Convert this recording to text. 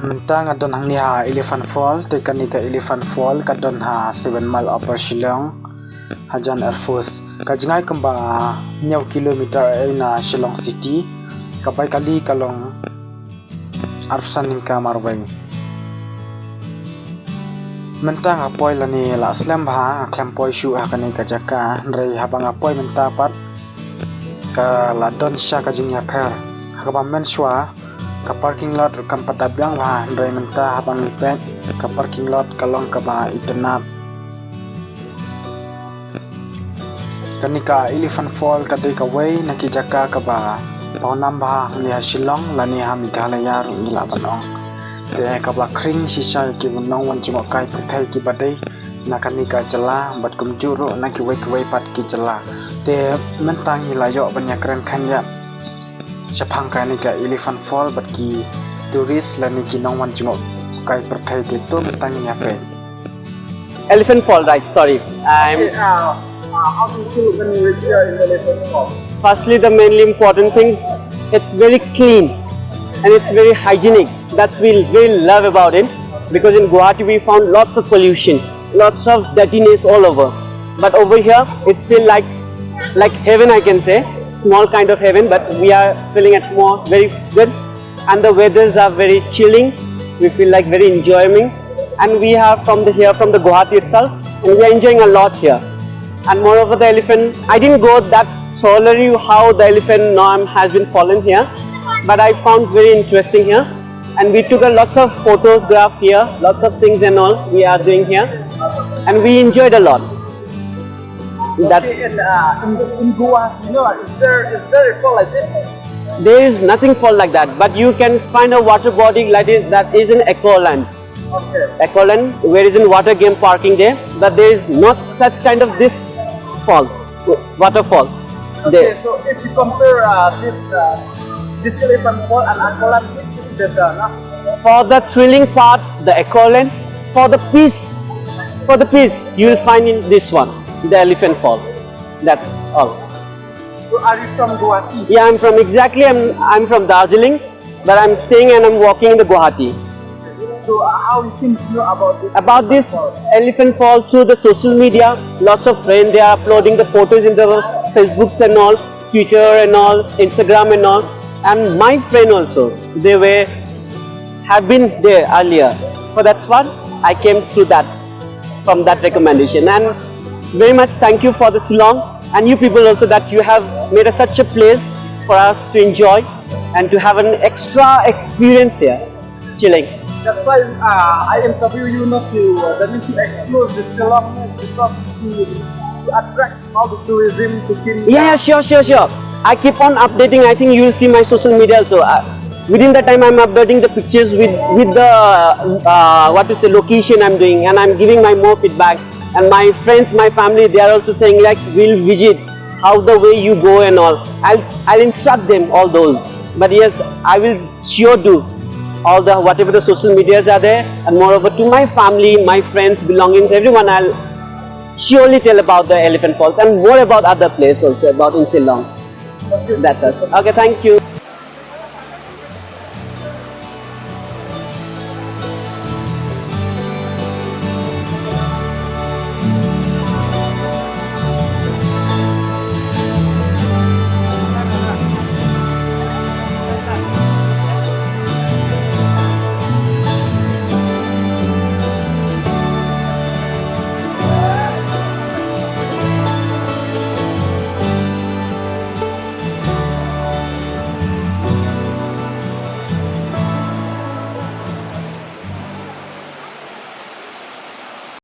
Mentang adon hang ni ha Elephant Fall te kanika Elephant Fall kadon ha 7 Mile Upper Shillong hajan Air Force kajngai kamba nyaw kilometer na Shillong City kapai kali kalong arsan ningka marwai mentang apoi lani la slam ba aklam poi shu ha kani kajaka rei habang apoi menta pat ka ladon sha kajing ya pher hakaba men shwa ka parking lot kam patabyang ba rei menta habang ipet ka parking lot kalong ka ba itnap kanika Elephant Fall kadai ka way nakijaka ka ba paunam ba ni Shillong lani ha Meghalaya ru ni labanong te ka ba kring shisha ki bunong wan chimo kai pthai ki badai nakanika jala bat kumjuru na ki wai pat ki jala te mentang hilayo banyak keren khanya chapang kanika Elephant Fall bat ki tourist lani ki nong wan chimo kai pthai te to mentang nya pe Elephant Fall, right? Sorry, I'm. How do you feel when you reach here in the Elephant Fall? Firstly, the mainly important thing, it's very clean and it's very hygienic. That we really love about it, because in Guwahati we found lots of pollution, lots of dirtiness all over. But over here, it feels like heaven, I can say, small kind of heaven. But we are feeling it more very good, and the weathers are very chilling. We feel like very enjoying, and we are from the Guwahati itself, and we are enjoying a lot here. And moreover, the elephant, I didn't go that thoroughly how the elephant norm has been fallen here, but I found very interesting here, and we took a lots of photograph here, lots of things and all we are doing here, and we enjoyed a lot. That in Goa, you know, is there a fall like this? there is nothing fall like that, but you can find a water body like this that is in Ecoland. Okay. Ecoland, where is in water game parking there, but there is not such kind of this fall, waterfall. Okay, There. so if you compare this Elephant Fall and Angolan, which is better, no? For the thrilling part, the Ecoland. For the peace, you will find in this one, the Elephant Fall. That's all. So are you from Guwahati? Yeah, I'm from Darjeeling, but I'm staying and I'm walking in the Guwahati. So how you think you know About this Elephant Fall through the social media, lots of friends, they are uploading the photos in the Facebooks and all, Twitter and all, Instagram and all. And my friend also, they have been there earlier. So that's what I came through that, from that recommendation. And very much thank you for the Shillong, and you people also, that you have made such a place for us to enjoy and to have an extra experience here, chilling. That's why I interview you not to explore the Shillong, because to attract all the tourism to come. Yeah, sure. I keep on updating. I think you will see my social media also. Within the time, I'm uploading the pictures with the location I'm doing, and I'm giving my more feedback. And my friends, my family, they are also saying like, we'll visit, how the way you go and all. I'll instruct them all those. But yes, I will sure do all the whatever the social medias are there, and moreover to my family, my friends, belongings, everyone, I'll surely tell about the Elephant Falls and more about other places also, about in Shillong. That's it. Okay, thank you.